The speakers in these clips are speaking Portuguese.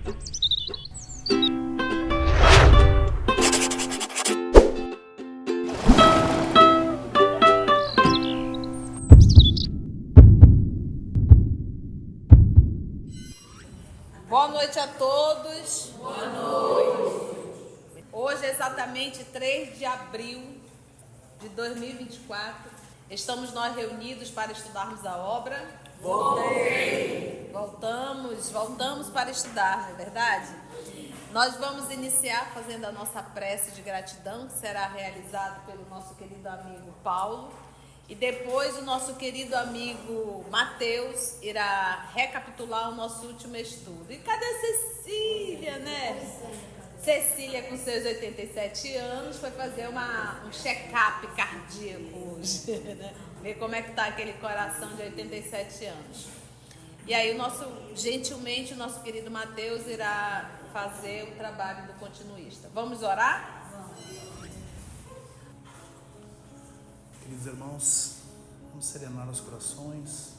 Boa noite a todos. Boa noite. Hoje é exatamente 3 de abril de 2024. Estamos nós reunidos para estudarmos a obra. Voltamos para estudar, não é verdade? Nós vamos iniciar fazendo a nossa prece de gratidão, que será realizada pelo nosso querido amigo Paulo. E depois o nosso querido amigo Mateus irá recapitular o nosso último estudo. E cadê Cecília, né? Cecília, com seus 87 anos, foi fazer um check-up cardíaco hoje, né? Ver como é que está aquele coração de 87 anos. E aí, gentilmente, o nosso querido Mateus irá fazer o trabalho do continuista. Vamos orar? Queridos irmãos, vamos serenar os corações,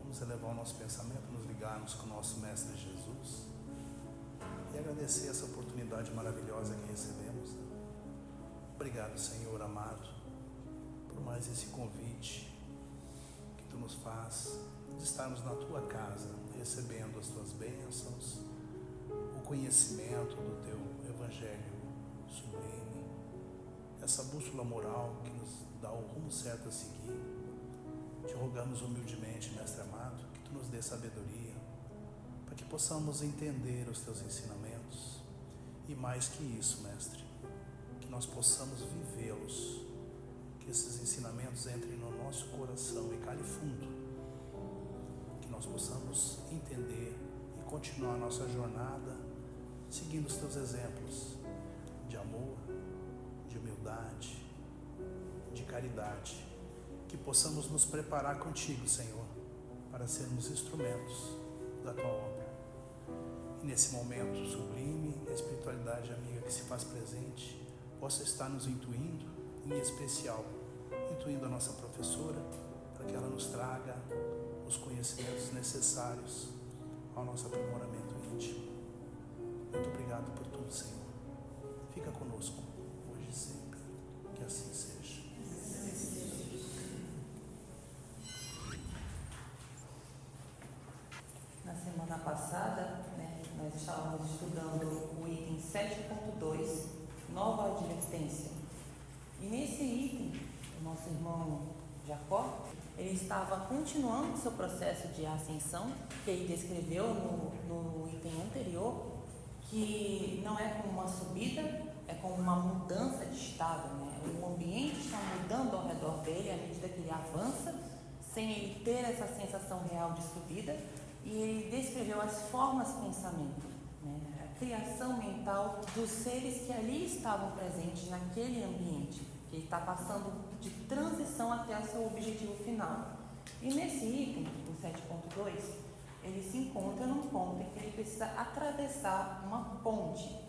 vamos elevar o nosso pensamento, nos ligarmos com o nosso Mestre Jesus e agradecer essa oportunidade maravilhosa que recebemos. Obrigado, Senhor amado, por mais esse convite que Tu nos faz de estarmos na Tua casa, recebendo as Tuas bênçãos, o conhecimento do Teu Evangelho sublime, essa bússola moral que nos dá o rumo certo a seguir. Te rogamos humildemente, Mestre amado, que Tu nos dê sabedoria, para que possamos entender os Teus ensinamentos e mais que isso, Mestre, que nós possamos vivê-los, que esses ensinamentos entrem no nosso coração e calem fundo, que nós possamos entender e continuar a nossa jornada seguindo os Teus exemplos de amor, de humildade, de caridade, que possamos nos preparar contigo, Senhor, para sermos instrumentos da Tua obra. E nesse momento sublime, a espiritualidade amiga que se faz presente possa estar nos intuindo, em especial, intuindo a nossa professora, para que ela nos traga os conhecimentos necessários ao nosso aprimoramento íntimo. Muito obrigado por tudo, Senhor. Fica conosco, hoje e sempre. Que assim seja. Na semana passada, nós estávamos estudando o item 7.2, nova advertência. E nesse item, o nosso irmão Jacó, ele estava continuando seu processo de ascensão, que ele descreveu no item anterior, que não é como uma subida, é como uma mudança de estado, né? O ambiente está mudando ao redor dele à medida que ele avança, sem ele ter essa sensação real de subida, e ele descreveu as formas de pensamento, né? A criação mental dos seres que ali estavam presentes naquele ambiente, que ele está passando de transição até o seu objetivo final. E nesse item, o 7.2, ele se encontra num ponto em que ele precisa atravessar uma ponte.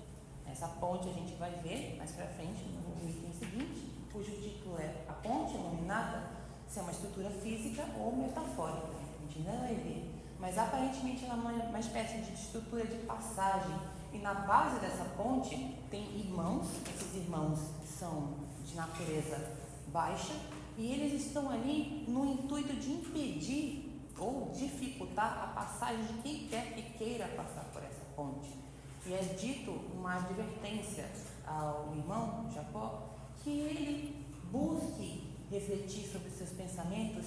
Essa ponte a gente vai ver mais para frente no item seguinte, cujo título é A Ponte Iluminada, se é uma estrutura física ou metafórica. A gente ainda vai ver. Mas aparentemente ela é uma espécie de estrutura de passagem. E na base dessa ponte tem irmãos, esses irmãos são de natureza baixa, e eles estão ali no intuito de impedir ou dificultar a passagem de quem quer que queira passar por essa ponte. E é dito uma advertência ao irmão Jacó que ele busque refletir sobre seus pensamentos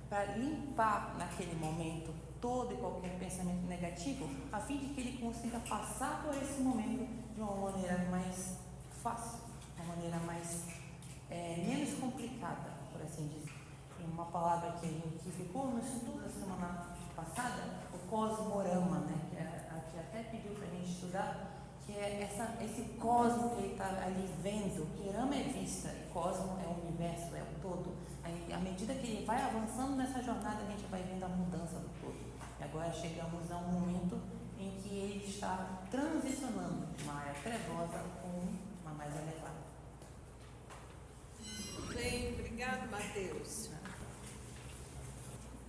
para limpar naquele momento todo e qualquer pensamento negativo, a fim de que ele consiga passar por esse momento de uma maneira mais fácil, uma maneira menos complicada, por assim dizer. E uma palavra que ficou no estudo da semana passada, o cosmorama, né, que a gente até pediu para a gente estudar, que é esse cosmo que ele está ali vendo, que rama é vista, e cosmo é o universo, é o todo. Aí, à medida que ele vai avançando nessa jornada, a gente vai vendo a mudança do todo. E agora chegamos a um momento em que ele está transicionando de uma área trevosa com uma mais elevada. Bem, obrigado, Mateus.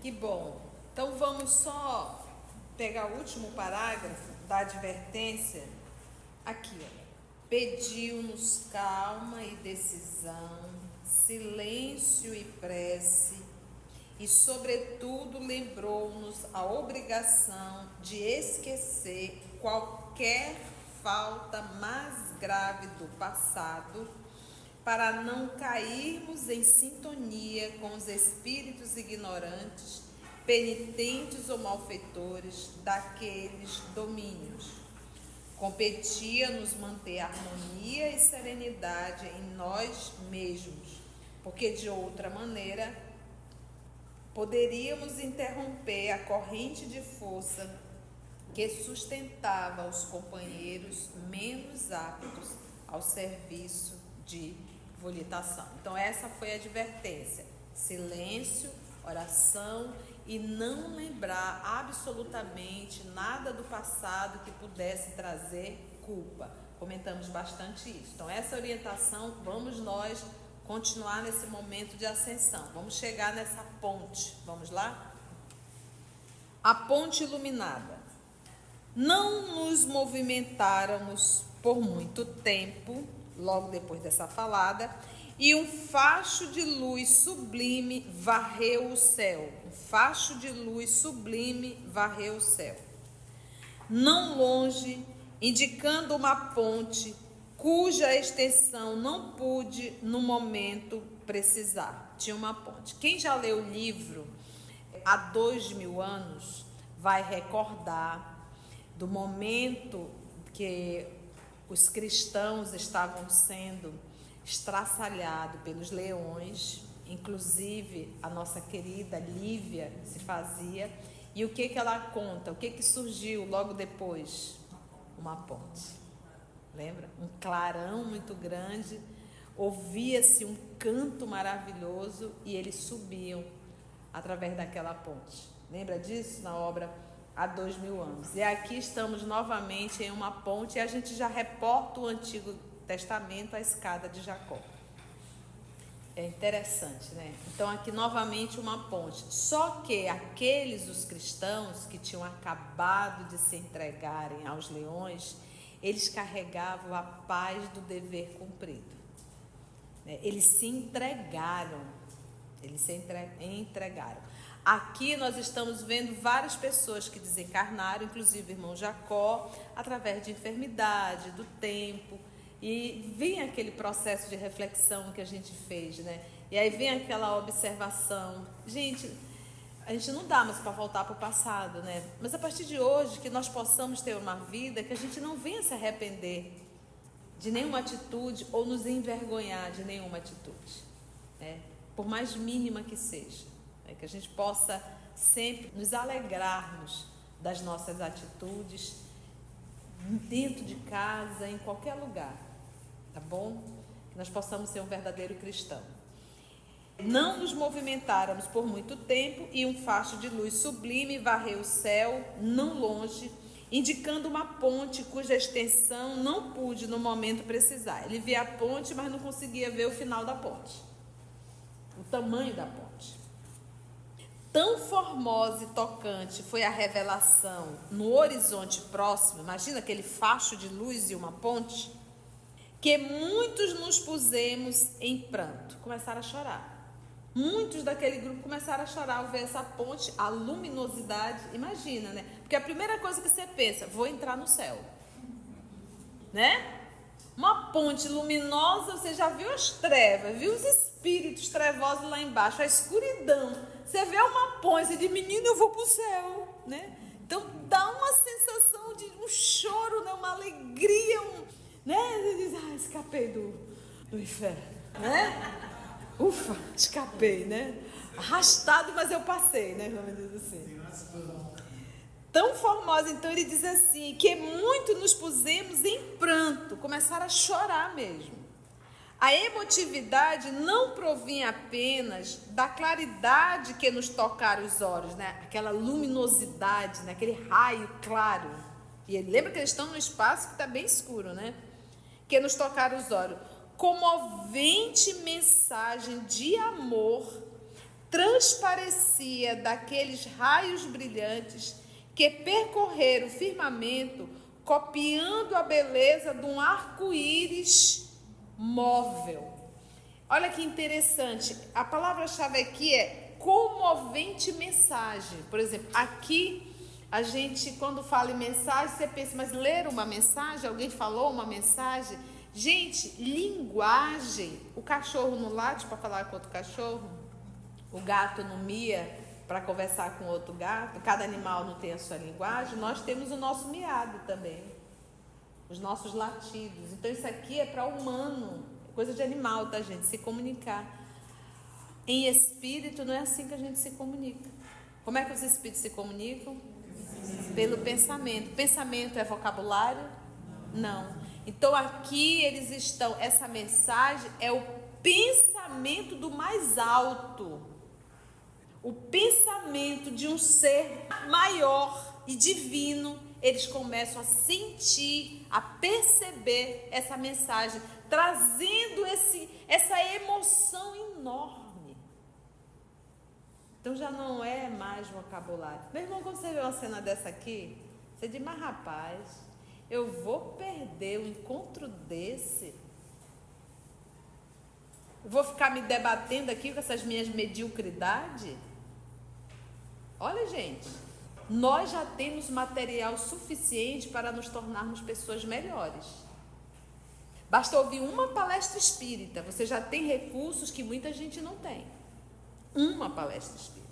Que bom. Então vamos só pegar o último parágrafo da advertência, aqui, ó. Pediu-nos calma e decisão, silêncio e prece, e, sobretudo, lembrou-nos a obrigação de esquecer qualquer falta mais grave do passado, para não cairmos em sintonia com os espíritos ignorantes, penitentes ou malfeitores daqueles domínios. Competia-nos manter harmonia e serenidade em nós mesmos, porque de outra maneira poderíamos interromper a corrente de força que sustentava os companheiros menos aptos ao serviço de volitação. Então essa foi a advertência: silêncio, oração e não lembrar absolutamente nada do passado que pudesse trazer culpa. Comentamos bastante isso. Então essa orientação, vamos nós continuar nesse momento de ascensão. Vamos chegar nessa ponte. Vamos lá? A ponte iluminada. Não nos movimentáramos por muito tempo, logo depois dessa falada, e um facho de luz sublime varreu o céu. Um facho de luz sublime varreu o céu. Não longe, indicando uma ponte, cuja extensão não pude, no momento, precisar. Tinha uma ponte. Quem já leu o livro há 2000 anos vai recordar do momento que os cristãos estavam sendo estraçalhados pelos leões, inclusive a nossa querida Lívia se fazia. E o que ela conta? O que surgiu logo depois? Uma ponte. Lembra? Um clarão muito grande, ouvia-se um canto maravilhoso e eles subiam através daquela ponte. Lembra disso na obra há 2000 anos? E aqui estamos novamente em uma ponte e a gente já reporta o Antigo Testamento, a escada de Jacó. É interessante, né? Então aqui novamente uma ponte. Só que aqueles, os cristãos que tinham acabado de se entregarem aos leões, eles carregavam a paz do dever cumprido. Eles se entregaram. Eles se entregaram. Aqui nós estamos vendo várias pessoas que desencarnaram, inclusive o irmão Jacó, através de enfermidade, do tempo. E vem aquele processo de reflexão que a gente fez, né? E aí vem aquela observação. Gente, a gente não dá mais para voltar para o passado, né? Mas a partir de hoje, que nós possamos ter uma vida que a gente não venha se arrepender de nenhuma atitude ou nos envergonhar de nenhuma atitude, né? Por mais mínima que seja. Que a gente possa sempre nos alegrarmos das nossas atitudes, dentro de casa, em qualquer lugar, tá bom? Que nós possamos ser um verdadeiro cristão. Não nos movimentáramos por muito tempo e um facho de luz sublime varreu o céu, não longe, indicando uma ponte cuja extensão não pude no momento precisar. Ele via a ponte, mas não conseguia ver o final da ponte, o tamanho da ponte. Tão formosa e tocante foi a revelação no horizonte próximo, imagina aquele facho de luz e uma ponte, que muitos nos pusemos em pranto, começaram a chorar. Muitos daquele grupo começaram a chorar ao ver essa ponte, a luminosidade, imagina, né? Porque a primeira coisa que você pensa, vou entrar no céu, né? Uma ponte luminosa, você já viu as trevas, viu os espíritos trevosos lá embaixo, a escuridão. Você vê uma ponte e diz, menino, eu vou para o céu, né? Então dá uma sensação de um choro, né? Uma alegria, né? Você diz, escapei do inferno, né? Ufa, escapei, né? Arrastado, mas eu passei, né? Vamos dizer assim. Tão formosa, então ele diz assim, que muito nos pusemos em pranto, começaram a chorar mesmo. A emotividade não provinha apenas da claridade que nos tocara os olhos, né? Aquela luminosidade, né? Aquele raio claro. E ele lembra que eles estão no espaço que está bem escuro, né? Que nos tocara os olhos. Comovente mensagem de amor transparecia daqueles raios brilhantes que percorreram o firmamento, copiando a beleza de um arco-íris móvel. Olha que interessante, a palavra-chave aqui é comovente mensagem. Por exemplo, aqui a gente, quando fala em mensagem, você pensa, mas ler uma mensagem? Alguém falou uma mensagem? Gente, linguagem. O cachorro não late para falar com outro cachorro? O gato não mia para conversar com outro gato? Cada animal não tem a sua linguagem? Nós temos o nosso miado também, os nossos latidos. Então isso aqui é para humano, coisa de animal, tá, gente? Se comunicar. Em espírito não é assim que a gente se comunica. Como é que os espíritos se comunicam? Pelo pensamento. Pensamento é vocabulário? Não. Então aqui eles estão, essa mensagem é o pensamento do mais alto. O pensamento de um ser maior e divino. Eles começam a sentir, a perceber essa mensagem, trazendo essa emoção enorme. Então já não é mais vocabulário. Meu irmão, quando você vê uma cena dessa aqui, você diz, mas rapaz, eu vou perder um encontro desse? Eu vou ficar me debatendo aqui com essas minhas mediocridades? Olha, gente, nós já temos material suficiente para nos tornarmos pessoas melhores. Basta ouvir uma palestra espírita, você já tem recursos que muita gente não tem. Uma palestra espírita.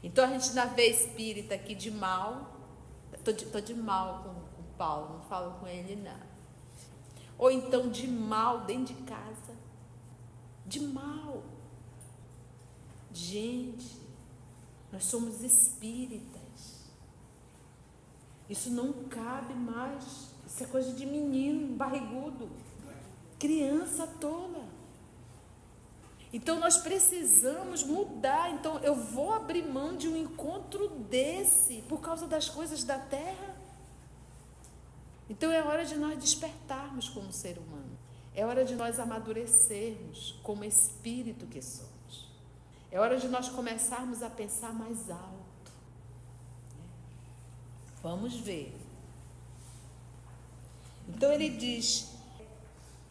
Então a gente ainda vê espírita aqui de mal. Estou de mal com o Paulo, não falo com ele não. Ou então de mal dentro de casa. De mal. Gente, nós somos espíritas. Isso não cabe mais. Isso é coisa de menino, barrigudo, criança tola. Então nós precisamos mudar. Então eu vou abrir mão de um encontro desse por causa das coisas da terra. Então é hora de nós despertarmos como ser humano. É hora de nós amadurecermos como espírito que somos. É hora de nós começarmos a pensar mais alto. Vamos ver. Então ele diz,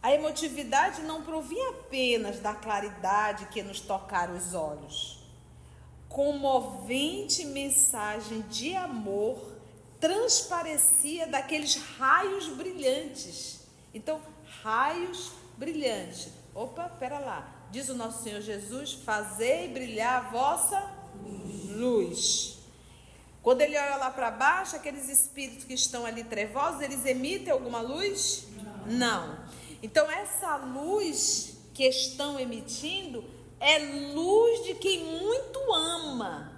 a emotividade não provinha apenas da claridade que nos tocara os olhos. Comovente mensagem de amor transparecia daqueles raios brilhantes. Então, raios brilhantes. Opa, pera lá. Diz o nosso Senhor Jesus, fazei brilhar a vossa luz. Quando ele olha lá para baixo, aqueles espíritos que estão ali trevosos, eles emitem alguma luz? Não. Então essa luz que estão emitindo é luz de quem muito ama.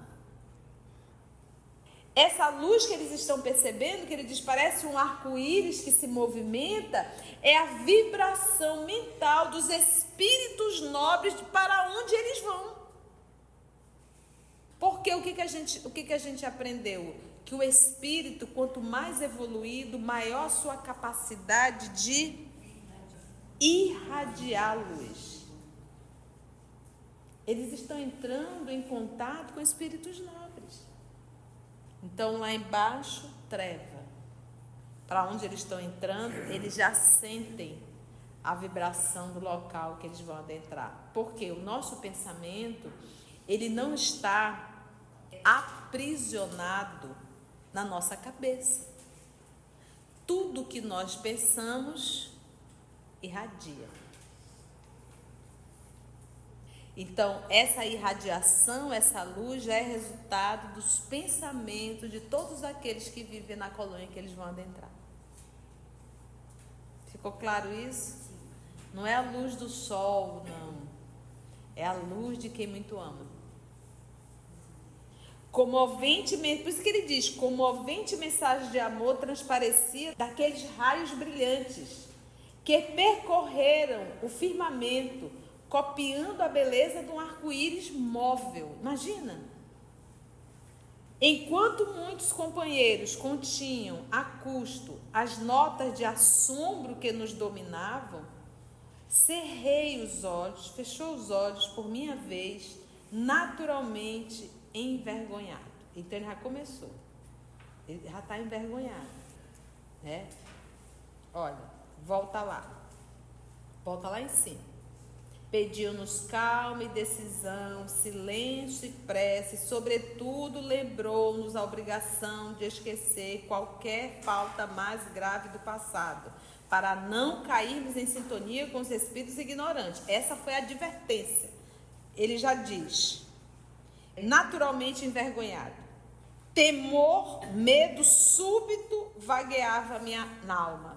Essa luz que eles estão percebendo, que ele diz, parece um arco-íris que se movimenta, é a vibração mental dos espíritos nobres para onde eles vão. Porque o que a gente aprendeu? Que o espírito, quanto mais evoluído, maior a sua capacidade de irradiar luz. Eles estão entrando em contato com espíritos nobres. Então lá embaixo, treva. Para onde eles estão entrando, eles já sentem a vibração do local que eles vão adentrar. Porque o nosso pensamento, ele não está aprisionado na nossa cabeça. Tudo que nós pensamos irradia. Então, essa irradiação, essa luz já é resultado dos pensamentos de todos aqueles que vivem na colônia que eles vão adentrar. Ficou claro isso? Não é a luz do sol, não. É a luz de quem muito ama. Comovente, por isso que ele diz, comovente mensagem de amor transparecia daqueles raios brilhantes que percorreram o firmamento, copiando a beleza de um arco-íris móvel. Imagina! Enquanto muitos companheiros continham a custo as notas de assombro que nos dominavam, cerrei os olhos, fechou os olhos por minha vez, naturalmente envergonhado. Então ele já começou. Ele já está envergonhado, né? Olha, volta lá em cima. Pediu-nos calma e decisão, silêncio e prece, sobretudo lembrou-nos a obrigação de esquecer qualquer falta mais grave do passado, para não cairmos em sintonia com os espíritos ignorantes. Essa foi a advertência. Ele já diz, naturalmente envergonhado. Temor, medo súbito vagueava na alma.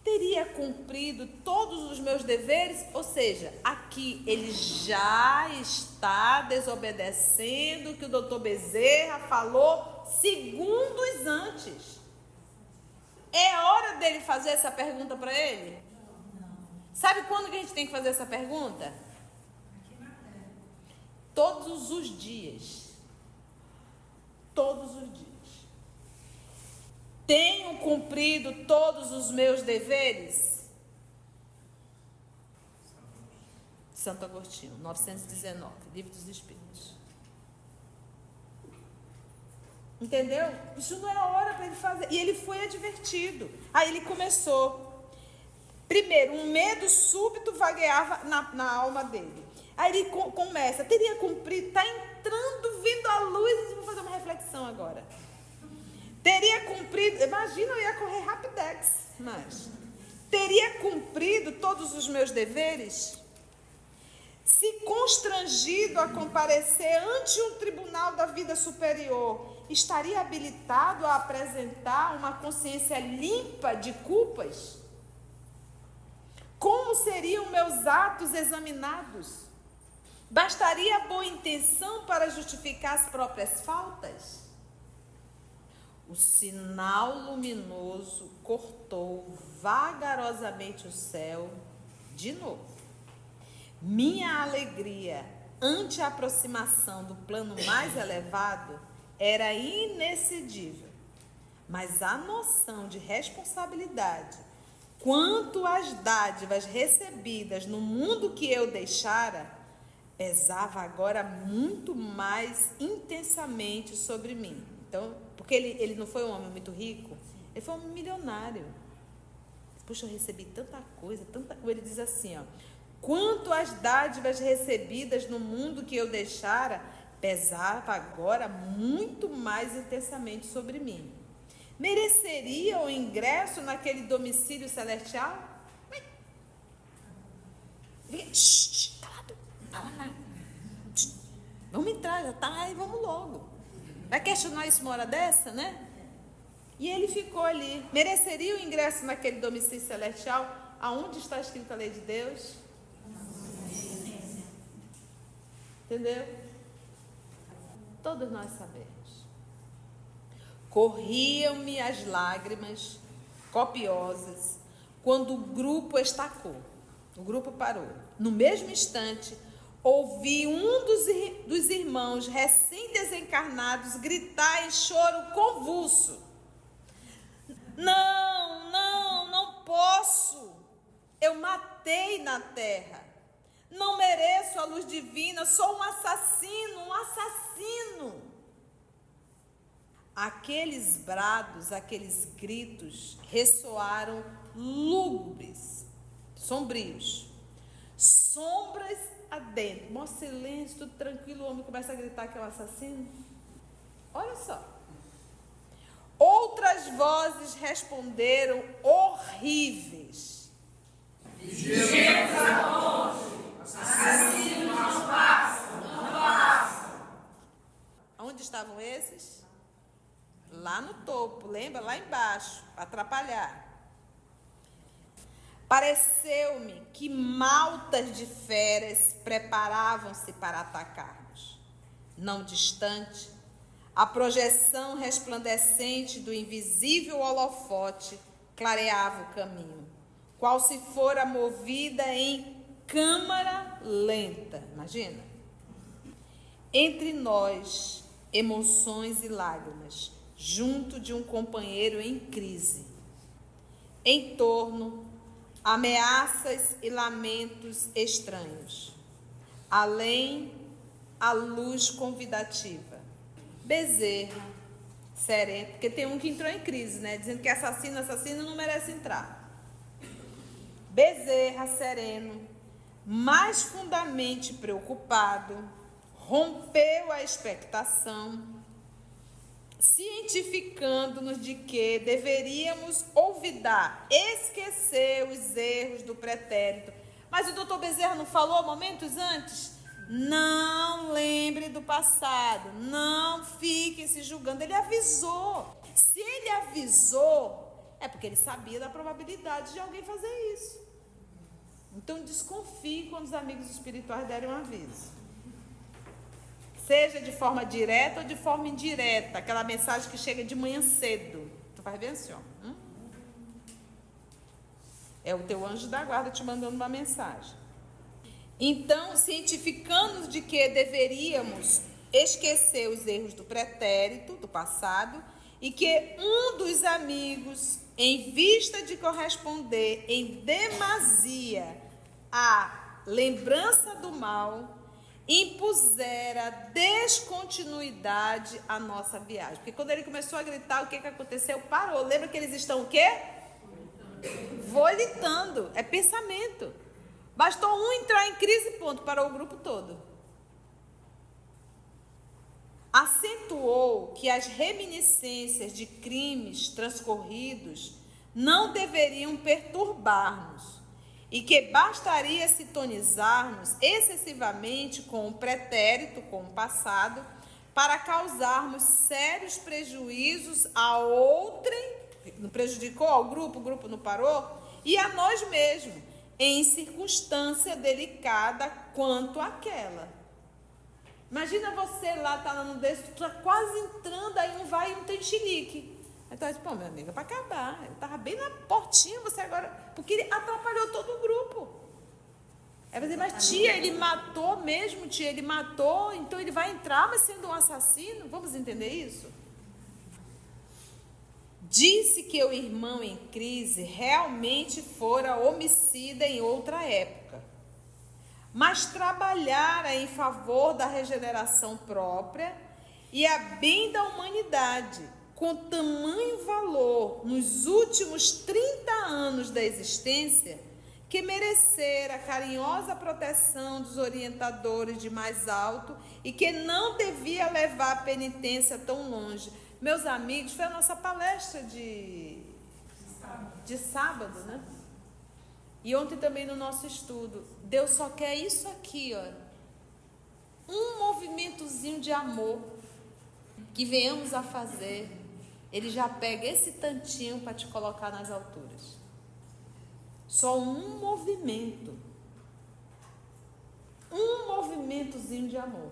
Teria cumprido todos os meus deveres? Ou seja, aqui ele já está desobedecendo o que o doutor Bezerra falou segundos antes. É hora dele fazer essa pergunta para ele? Sabe quando que a gente tem que fazer essa pergunta? Todos os dias. Todos os dias. Tenho cumprido todos os meus deveres? Santo Agostinho, 919, Livro dos Espíritos. Entendeu? Isso não era hora para ele fazer. E ele foi advertido. Aí ele começou. Primeiro, um medo súbito vagueava na alma dele. Aí ele começa, teria cumprido, está entrando, vindo a luz. Vou fazer uma reflexão agora. Teria cumprido, imagina, eu ia correr rapidex, mas teria cumprido todos os meus deveres? Se constrangido a comparecer ante um tribunal da vida superior, estaria habilitado a apresentar uma consciência limpa de culpas? Como seriam meus atos examinados? Bastaria a boa intenção para justificar as próprias faltas? O sinal luminoso cortou vagarosamente o céu de novo. Minha alegria ante a aproximação do plano mais elevado era inexcedível, mas a noção de responsabilidade quanto às dádivas recebidas no mundo que eu deixara pesava agora muito mais intensamente sobre mim. Então, porque ele não foi um homem muito rico, ele foi um homem milionário. Puxa, eu recebi tanta coisa, tanta coisa. Ele diz assim, ó, quanto às dádivas recebidas no mundo que eu deixara, pesava agora muito mais intensamente sobre mim. Mereceria o ingresso naquele domicílio celestial? Calado. Vamos entrar, já tá aí, vamos logo. Vai questionar isso uma hora dessa, né? E ele ficou ali. Mereceria o ingresso naquele domicílio celestial? Aonde está escrita a lei de Deus? Entendeu? Todos nós sabemos. Corriam-me as lágrimas copiosas quando o grupo estacou. O grupo parou. No mesmo instante, ouvi um dos irmãos recém-desencarnados gritar em choro convulso. Não posso. Eu matei na terra. Não mereço a luz divina. Sou um assassino. Aqueles brados, aqueles gritos ressoaram lúgubres, sombrios. Sombras adentro, mó silêncio, tudo tranquilo, o homem começa a gritar que é um assassino. Olha só. Outras vozes responderam horríveis. Vigiemos a longe, assassino não passa. Onde estavam esses? Lá no topo, lembra? Lá embaixo, para atrapalhar. Pareceu-me que maltas de feras preparavam-se para atacar-nos. Não distante, a projeção resplandecente do invisível holofote clareava o caminho, qual se fora movida em câmara lenta. Imagina. Entre nós, emoções e lágrimas, junto de um companheiro em crise. Em torno, ameaças e lamentos estranhos. Além, a luz convidativa. Bezerra, sereno, porque tem um que entrou em crise, né? Dizendo que assassino não merece entrar. Bezerra, sereno, mais fundamente preocupado, rompeu a expectação, cientificando-nos de que deveríamos olvidar, esquecer os erros do pretérito. Mas o doutor Bezerra não falou momentos antes? Não lembre do passado, não fiquem se julgando. Ele avisou. Se ele avisou, é porque ele sabia da probabilidade de alguém fazer isso. Então desconfie quando os amigos espirituais derem um aviso. Seja de forma direta ou de forma indireta, aquela mensagem que chega de manhã cedo. Tu vai ver assim, ó. É o teu anjo da guarda te mandando uma mensagem. Então, cientificando de que deveríamos esquecer os erros do pretérito, do passado, e que um dos amigos, em vista de corresponder em demasia à lembrança do mal, impusera descontinuidade à nossa viagem. Porque quando ele começou a gritar, o que aconteceu? Parou. Lembra que eles estão o quê? Volitando. É pensamento. Bastou um entrar em crise, ponto, parou o grupo todo. Acentuou que as reminiscências de crimes transcorridos não deveriam perturbar-nos e que bastaria sintonizar-nos excessivamente com o pretérito, com o passado, para causarmos sérios prejuízos a outrem, não prejudicou ao grupo, o grupo não parou, e a nós mesmos, em circunstância delicada quanto àquela. Imagina você lá, tá no desse, tu tá quase entrando, aí um vai e não tem chilique. Aí tu diz, pô, meu amigo, é para acabar. Ele tava bem na portinha, você agora... Porque ele atrapalhou todo o grupo. Aí vai dizer, mas tia, ele matou mesmo, tia, ele matou, então ele vai entrar, mas sendo um assassino? Vamos entender isso? Disse que o irmão em crise realmente fora homicida em outra época, mas trabalhara em favor da regeneração própria e a bem da humanidade, com tamanho valor nos últimos 30 anos da existência, que merecera a carinhosa proteção dos orientadores de mais alto e que não devia levar a penitência tão longe. Meus amigos, foi a nossa palestra de sábado, né? E ontem também no nosso estudo. Deus só quer isso aqui, ó. Um movimentozinho de amor que venhamos a fazer. Ele já pega esse tantinho para te colocar nas alturas. Só um movimento. Um movimentozinho de amor.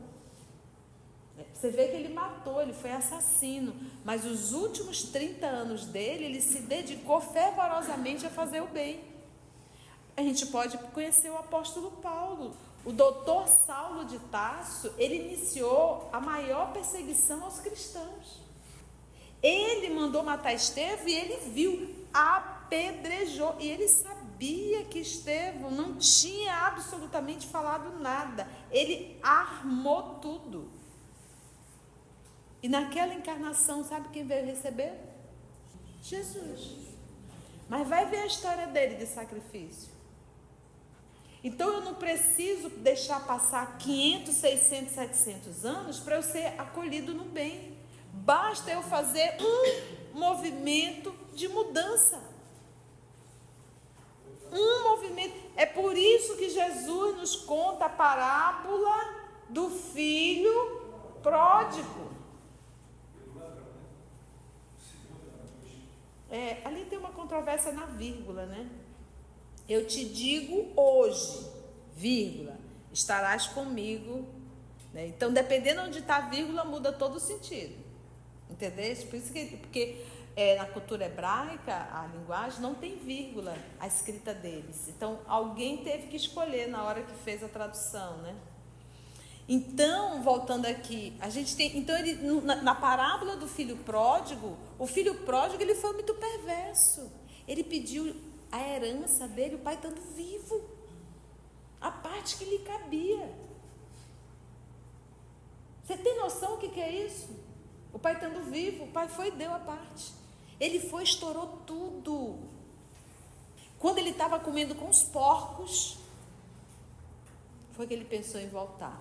Você vê que ele matou, ele foi assassino, mas os últimos 30 anos dele, ele se dedicou fervorosamente a fazer o bem. A gente pode conhecer o apóstolo Paulo. O doutor Saulo de Tarso, ele iniciou a maior perseguição aos cristãos. Ele mandou matar Estevão e ele viu, apedrejou, e ele sabia que Estevão não tinha absolutamente falado nada. Ele armou tudo. E naquela encarnação, sabe quem veio receber? Jesus. Mas vai ver a história dele de sacrifício. Então eu não preciso deixar passar 500, 600, 700 anos para eu ser acolhido no bem. Basta eu fazer um movimento de mudança. Um movimento. É por isso que Jesus nos conta a parábola do filho pródigo. Ali tem uma controvérsia na vírgula, né? Eu te digo hoje, vírgula, estarás comigo, né? Então, dependendo onde está a vírgula, muda todo o sentido. Entendeu? Por isso que, porque na cultura hebraica, a linguagem não tem vírgula, a escrita deles. Então, alguém teve que escolher na hora que fez a tradução, né? Então, voltando aqui, a gente tem, então ele, na parábola do filho pródigo, o filho pródigo ele foi muito perverso. Ele pediu a herança dele, o pai estando vivo, a parte que lhe cabia. Você tem noção o que é isso? O pai estando vivo, o pai foi e deu a parte. Ele foi e estourou tudo. Quando ele estava comendo com os porcos, foi que ele pensou em voltar.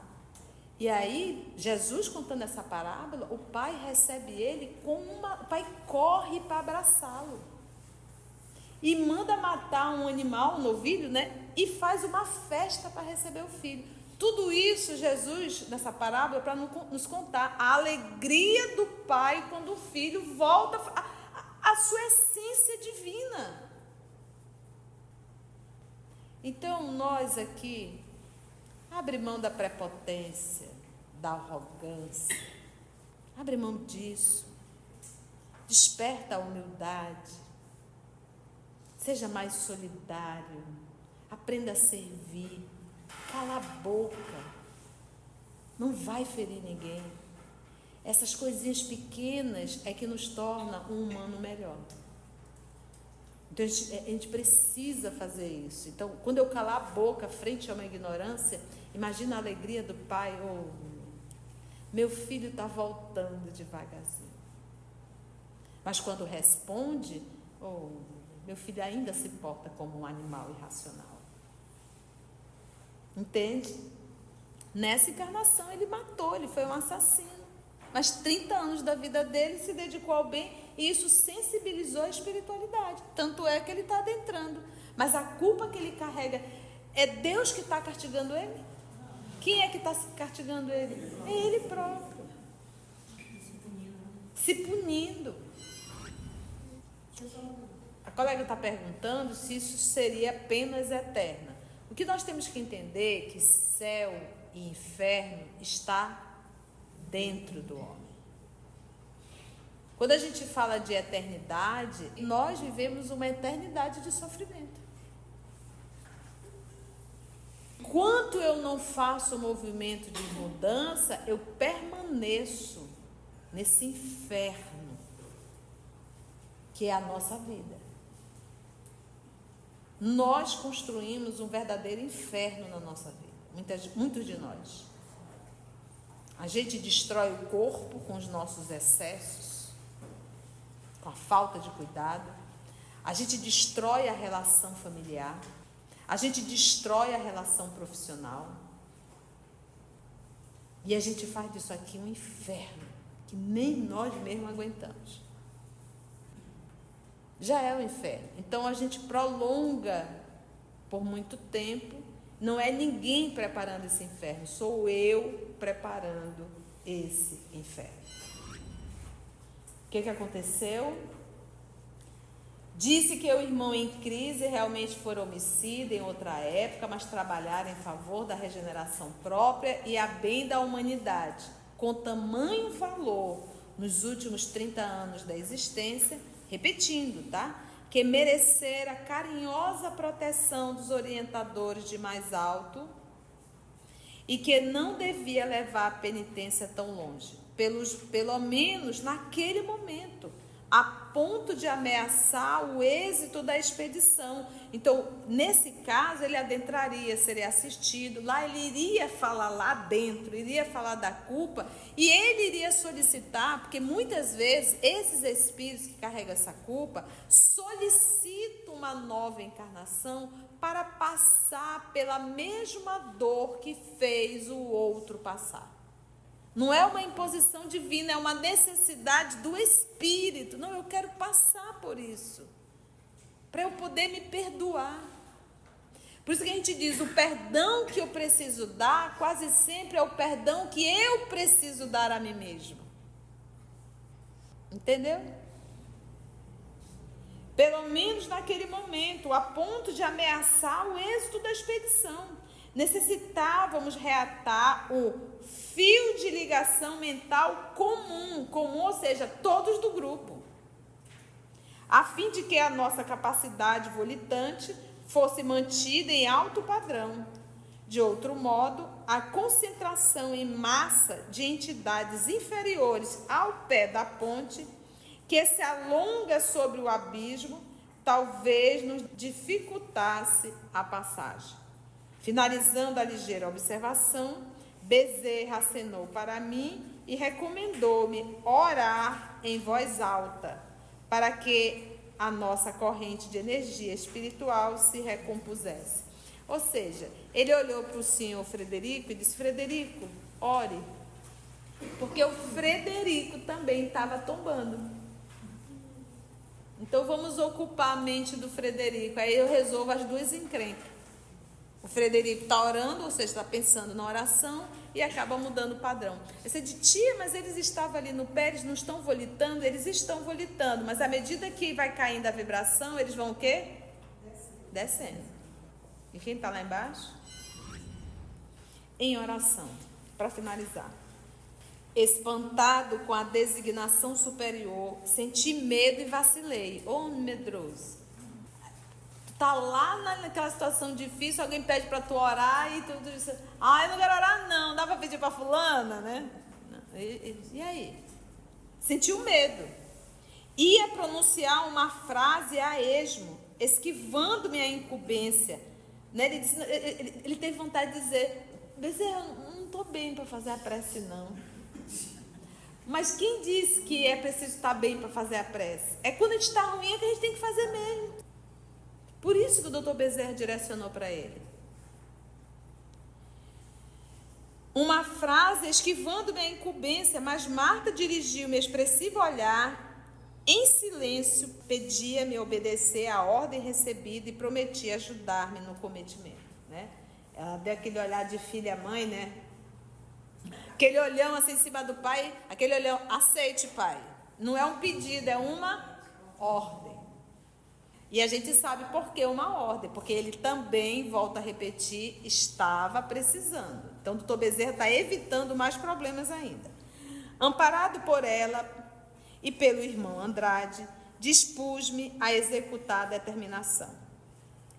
E aí, Jesus contando essa parábola, o pai recebe ele o pai corre para abraçá-lo. E manda matar um animal, um novilho, né? E faz uma festa para receber o filho. Tudo isso, Jesus, nessa parábola, para nos contar a alegria do pai quando o filho volta à sua essência divina. Então, nós aqui, abre mão da prepotência, da arrogância. Abre mão disso. Desperta a humildade. Seja mais solidário. Aprenda a servir. Cala a boca. Não vai ferir ninguém. Essas coisinhas pequenas é que nos torna um humano melhor. Então, a gente precisa fazer isso. Então, quando eu calar a boca frente a uma ignorância, imagina a alegria do pai. Oh, meu filho está voltando devagarzinho. Mas quando responde, oh, meu filho ainda se porta como um animal irracional. Entende? Nessa encarnação ele matou, ele foi um assassino. Mas 30 anos da vida dele se dedicou ao bem e isso sensibilizou a espiritualidade. Tanto é que ele está adentrando. Mas a culpa que ele carrega, é Deus que está castigando ele? Quem é que está castigando ele? É ele próprio. Se punindo. A colega está perguntando se isso seria apenas eterna. O que nós temos que entender é que céu e inferno está dentro do homem. Quando a gente fala de eternidade, nós vivemos uma eternidade de sofrimento. Enquanto eu não faço o movimento de mudança, eu permaneço nesse inferno que é a nossa vida. Nós construímos um verdadeiro inferno na nossa vida, muitos de nós. A gente destrói o corpo com os nossos excessos, com a falta de cuidado. A gente destrói a relação familiar. A gente destrói a relação profissional. E a gente faz disso aqui um inferno, que nem nós mesmos aguentamos. Já é o inferno. Então a gente prolonga por muito tempo. Não é ninguém preparando esse inferno, sou eu preparando esse inferno. O que aconteceu? Disse que o irmão em crise realmente foi homicida em outra época, mas trabalhar em favor da regeneração própria e a bem da humanidade, com tamanho valor nos últimos 30 anos da existência, repetindo, tá? Que merecer a carinhosa proteção dos orientadores de mais alto e que não devia levar a penitência tão longe, pelo menos naquele momento, a ponto de ameaçar o êxito da expedição. Então, nesse caso, ele adentraria, seria assistido, lá ele iria falar lá dentro, iria falar da culpa, e ele iria solicitar, porque muitas vezes esses espíritos que carregam essa culpa solicitam uma nova encarnação para passar pela mesma dor que fez o outro passar. Não é uma imposição divina, é uma necessidade do espírito. Não, eu quero passar por isso, para eu poder me perdoar. Por isso que a gente diz, o perdão que eu preciso dar, quase sempre é o perdão que eu preciso dar a mim mesmo. Entendeu? Pelo menos naquele momento, a ponto de ameaçar o êxito da expedição. Necessitávamos reatar o fio de ligação mental comum, ou seja, todos do grupo, a fim de que a nossa capacidade volitante fosse mantida em alto padrão. De outro modo, a concentração em massa de entidades inferiores ao pé da ponte, que se alonga sobre o abismo, talvez nos dificultasse a passagem. Finalizando a ligeira observação, Bezerra acenou para mim e recomendou-me orar em voz alta, para que a nossa corrente de energia espiritual se recompusesse. Ou seja, ele olhou para o senhor Frederico e disse: Frederico, ore, porque o Frederico também estava tombando. Então vamos ocupar a mente do Frederico. Aí eu resolvo as duas encrencas. O Frederico está orando, ou seja, está pensando na oração e acaba mudando o padrão. Você diz: tia, mas eles estavam ali no pé, eles não estão volitando? Eles estão volitando, mas à medida que vai caindo a vibração, eles vão o quê? Descendo. E quem está lá embaixo? Em oração, para finalizar. Espantado com a designação superior, senti medo e vacilei. Ô, medroso. Tu tá lá naquela situação difícil, alguém pede para tu orar e tu diz: eu não quero orar não, dá para pedir para fulana, né? E aí? Sentiu medo. Ia pronunciar uma frase a esmo, esquivando-me a incumbência. Né? Ele teve vontade de dizer: Bezerra, eu não estou bem para fazer a prece não. Mas quem disse que é preciso estar bem para fazer a prece? É quando a gente está ruim é que a gente tem que fazer mesmo. Por isso que o doutor Bezerra direcionou para ele. Uma frase esquivando-me a incumbência, mas Marta dirigiu-me expressivo olhar, em silêncio, pedia-me obedecer à ordem recebida e prometia ajudar-me no cometimento. Né? Ela deu aquele olhar de filha-mãe, né? Aquele olhão assim em cima do pai, aquele olhão: aceite, pai. Não é um pedido, é uma ordem. E a gente sabe por que uma ordem, porque ele também, volta a repetir, estava precisando. Então o doutor Bezerra está evitando mais problemas ainda. Amparado por ela e pelo irmão Andrade, dispus-me a executar a determinação.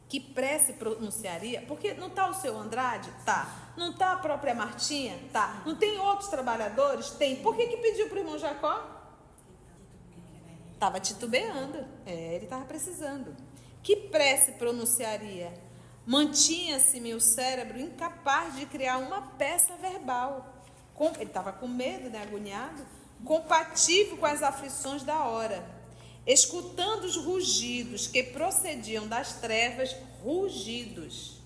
Que prece pronunciaria? Porque não está o seu Andrade? Tá. Não está a própria Martinha? Tá. Não tem outros trabalhadores? Tem. Por que pediu para o irmão Jacó? Estava titubeando. Ele estava precisando. Que prece pronunciaria? Mantinha-se meu cérebro incapaz de criar uma peça verbal. Ele estava com medo, né, agoniado, compatível com as aflições da hora. Escutando os rugidos que procediam das trevas, rugidos.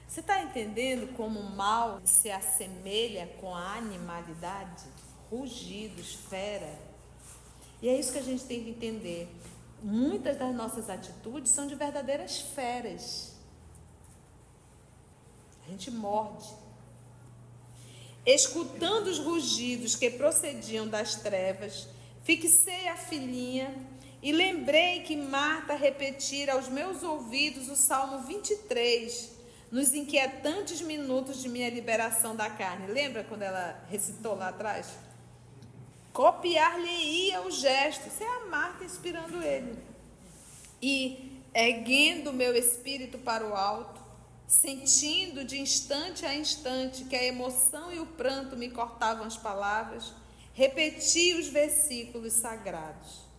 Você está entendendo como o mal se assemelha com a animalidade? Rugidos, fera. E é isso que a gente tem que entender. Muitas das nossas atitudes são de verdadeiras feras. A gente morde. Escutando os rugidos que procediam das trevas, fixei a filhinha e lembrei que Marta repetira aos meus ouvidos o Salmo 23, nos inquietantes minutos de minha liberação da carne. Lembra quando ela recitou lá atrás? Copiar-lhe-ia o gesto. Isso é a Marta inspirando ele. E, erguendo meu espírito para o alto, sentindo de instante a instante que a emoção e o pranto me cortavam as palavras, repeti os versículos sagrados.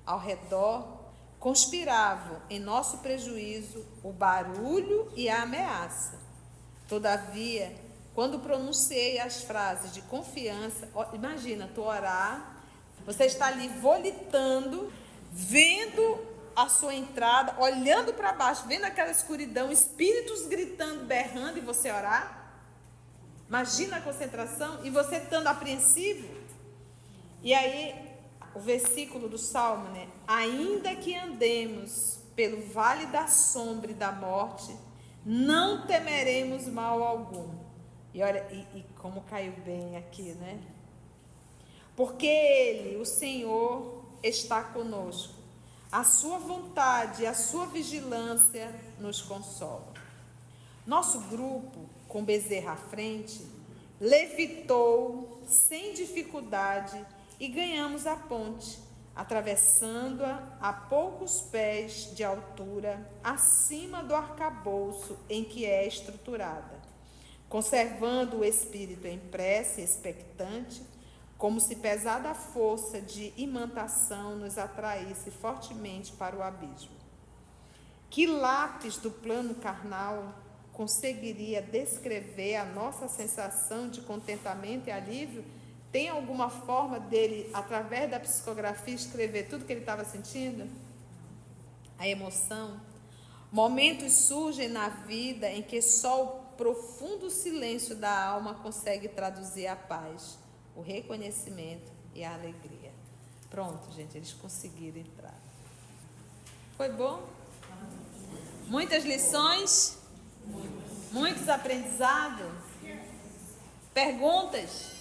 Ao redor, conspiravam em nosso prejuízo o barulho e a ameaça. Todavia, quando pronunciei as frases de confiança, imagina, tu orar, você está ali volitando, vendo a sua entrada, olhando para baixo, vendo aquela escuridão, espíritos gritando, berrando, e você orar. Imagina a concentração, e você estando apreensivo. E aí, o versículo do Salmo, né? Ainda que andemos pelo vale da sombra e da morte, não temeremos mal algum. E olha, e como caiu bem aqui, né? Porque Ele, o Senhor, está conosco. A sua vontade e a sua vigilância nos consolam. Nosso grupo, com Bezerra à frente, levitou sem dificuldade e ganhamos a ponte, atravessando-a a poucos pés de altura, acima do arcabouço em que é estruturada, conservando o espírito em prece expectante, como se pesada força de imantação nos atraísse fortemente para o abismo. Que lápis do plano carnal, conseguiria descrever a nossa sensação de contentamento e alívio? Tem alguma forma dele, através da psicografia, escrever tudo que ele estava sentindo? A emoção. Momentos surgem na vida em que só o profundo silêncio da alma consegue traduzir a paz, o reconhecimento e a alegria. Pronto, gente, eles conseguiram entrar. Foi bom? Muitas lições? Muitos aprendizados? Perguntas?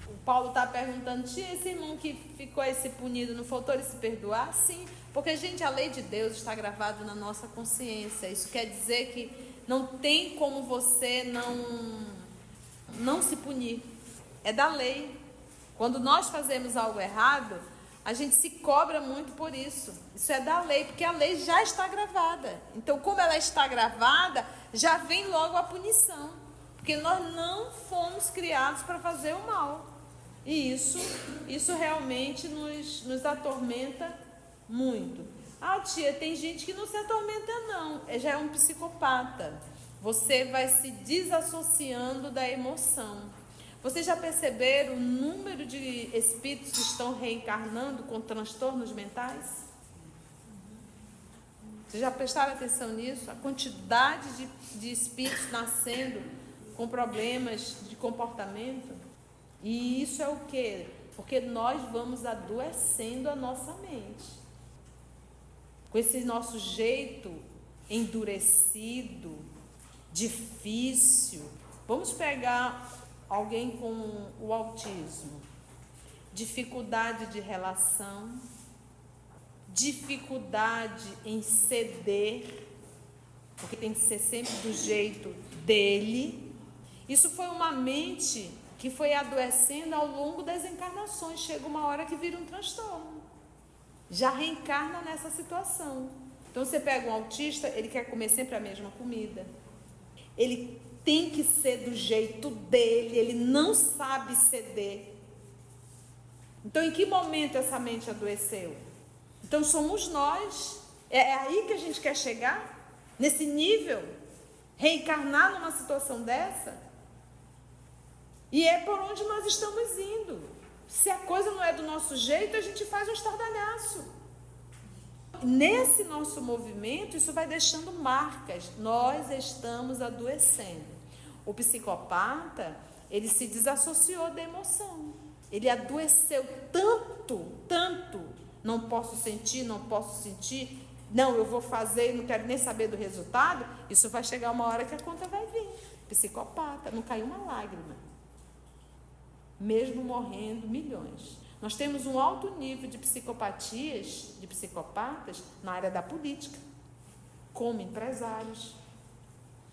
O Paulo está perguntando, tinha esse irmão que ficou esse punido, não faltou ele se perdoar? Sim, porque, gente, a lei de Deus está gravada na nossa consciência. Isso quer dizer que não tem como você não se punir. É da lei. Quando nós fazemos algo errado, a gente se cobra muito por isso. Isso é da lei, porque a lei já está gravada. Então, como ela está gravada, já vem logo a punição. Porque nós não fomos criados para fazer o mal. E isso realmente nos atormenta muito. Ah, tia, tem gente que não se atormenta não, já é um psicopata. Você vai se desassociando da emoção. Vocês já perceberam o número de espíritos que estão reencarnando com transtornos mentais? Vocês já prestaram atenção nisso? A quantidade de espíritos nascendo com problemas de comportamento? E isso é o quê? Porque nós vamos adoecendo a nossa mente. Com esse nosso jeito endurecido, difícil. Vamos pegar alguém com o autismo. Dificuldade de relação, dificuldade em ceder, porque tem que ser sempre do jeito dele. Isso foi uma mente que foi adoecendo ao longo das encarnações. Chega uma hora que vira um transtorno. Já reencarna nessa situação. Então você pega um autista, ele quer comer sempre a mesma comida. Ele tem que ser do jeito dele, ele não sabe ceder. Então em que momento essa mente adoeceu? Então somos nós. É aí que a gente quer chegar? Nesse nível? Reencarnar numa situação dessa? E é por onde nós estamos indo. Se a coisa não é do nosso jeito, a gente faz um estardalhaço. Nesse nosso movimento, isso vai deixando marcas. Nós estamos adoecendo. O psicopata, ele se desassociou da emoção. Ele adoeceu tanto. Não posso sentir, não, eu vou fazer, não quero nem saber do resultado. Isso vai chegar uma hora que a conta vai vir. Psicopata, não caiu uma lágrima. Mesmo morrendo milhões. Nós temos um alto nível de psicopatias, de psicopatas, na área da política, como empresários.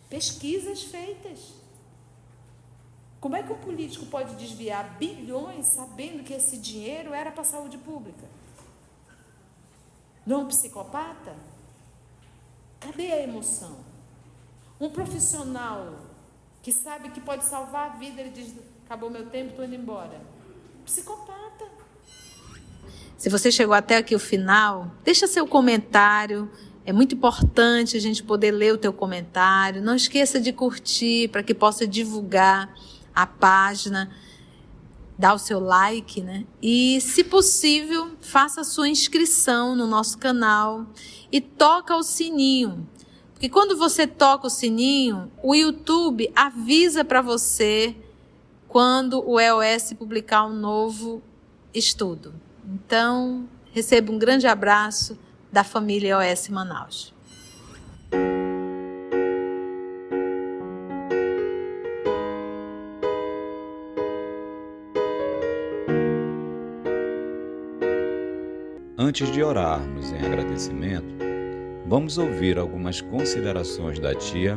Pesquisas feitas. Como é que um político pode desviar bilhões sabendo que esse dinheiro era para a saúde pública? Não é um psicopata? Cadê a emoção? Um profissional que sabe que pode salvar a vida, ele diz, acabou meu tempo, estou indo embora. Psicopata. Se você chegou até aqui o final, deixa seu comentário. É muito importante a gente poder ler o teu comentário. Não esqueça de curtir para que possa divulgar a página. Dá o seu like, né? E, se possível, faça a sua inscrição no nosso canal e toca o sininho. Porque quando você toca o sininho, o YouTube avisa para você quando o EOS publicar um novo estudo. Então, receba um grande abraço da família EOS Manaus. Antes de orarmos em agradecimento, vamos ouvir algumas considerações da tia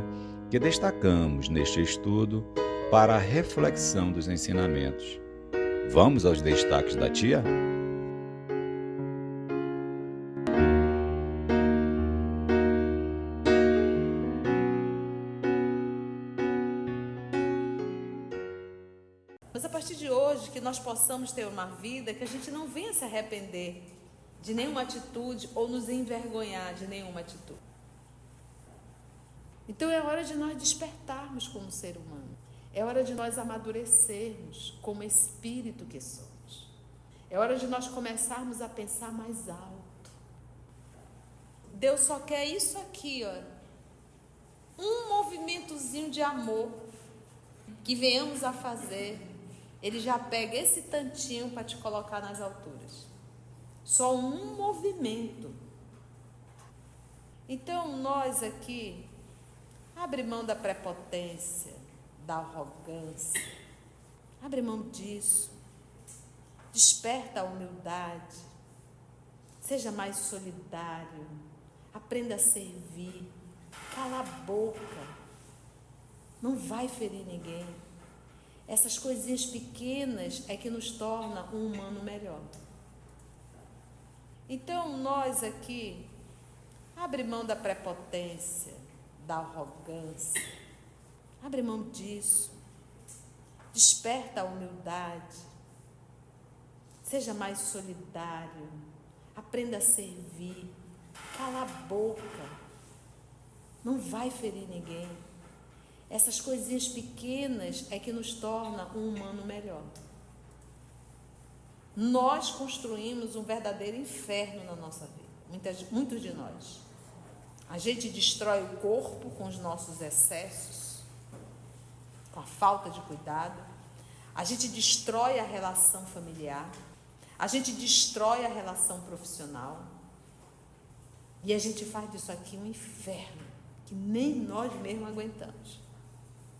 que destacamos neste estudo para a reflexão dos ensinamentos. Vamos aos destaques da tia? Mas a partir de hoje, que nós possamos ter uma vida que a gente não venha se arrepender de nenhuma atitude ou nos envergonhar de nenhuma atitude. Então é hora de nós despertarmos como ser humano. É hora de nós amadurecermos como espírito que somos. É hora de nós começarmos a pensar mais alto. Deus só quer isso aqui, ó. Um movimentozinho de amor que venhamos a fazer. Ele já pega esse tantinho para te colocar nas alturas. Só um movimento. Então nós aqui, abre mão da prepotência, da arrogância. Abre mão disso. Desperta a humildade. Seja mais solidário. Aprenda a servir. Cala a boca. Não vai ferir ninguém. Essas coisinhas pequenas é que nos torna um humano melhor. Então nós aqui, abre mão da prepotência, da arrogância. Abre mão disso. Desperta a humildade. Seja mais solidário. Aprenda a servir. Cala a boca. Não vai ferir ninguém. Essas coisinhas pequenas é que nos torna um humano melhor. Nós construímos um verdadeiro inferno na nossa vida. Muitos de nós. A gente destrói o corpo com os nossos excessos, com a falta de cuidado. A gente destrói a relação familiar. A gente destrói a relação profissional. E a gente faz disso aqui um inferno que nem nós mesmos aguentamos.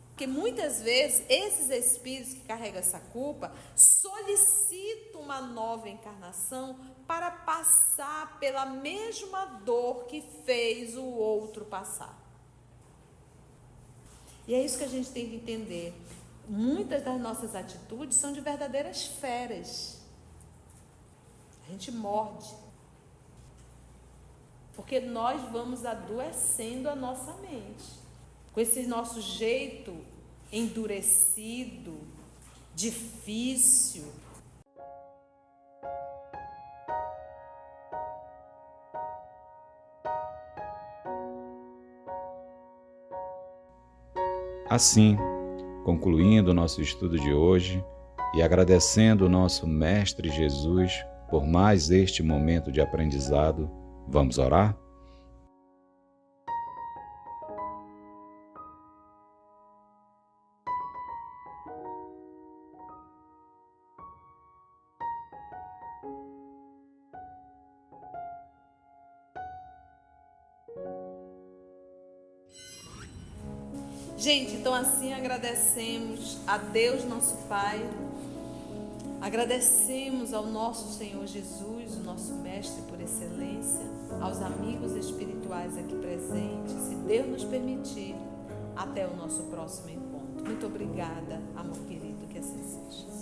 Porque muitas vezes esses espíritos que carregam essa culpa solicitam uma nova encarnação para passar pela mesma dor que fez o outro passar. E é isso que a gente tem que entender. Muitas das nossas atitudes são de verdadeiras feras. A gente morde. Porque nós vamos adoecendo a nossa mente. Com esse nosso jeito endurecido, difícil. Assim, concluindo o nosso estudo de hoje e agradecendo o nosso Mestre Jesus por mais este momento de aprendizado, vamos orar? Gente, então assim agradecemos a Deus nosso Pai, agradecemos ao nosso Senhor Jesus, o nosso Mestre por excelência, aos amigos espirituais aqui presentes, se Deus nos permitir, até o nosso próximo encontro. Muito obrigada, amor querido, que assim seja.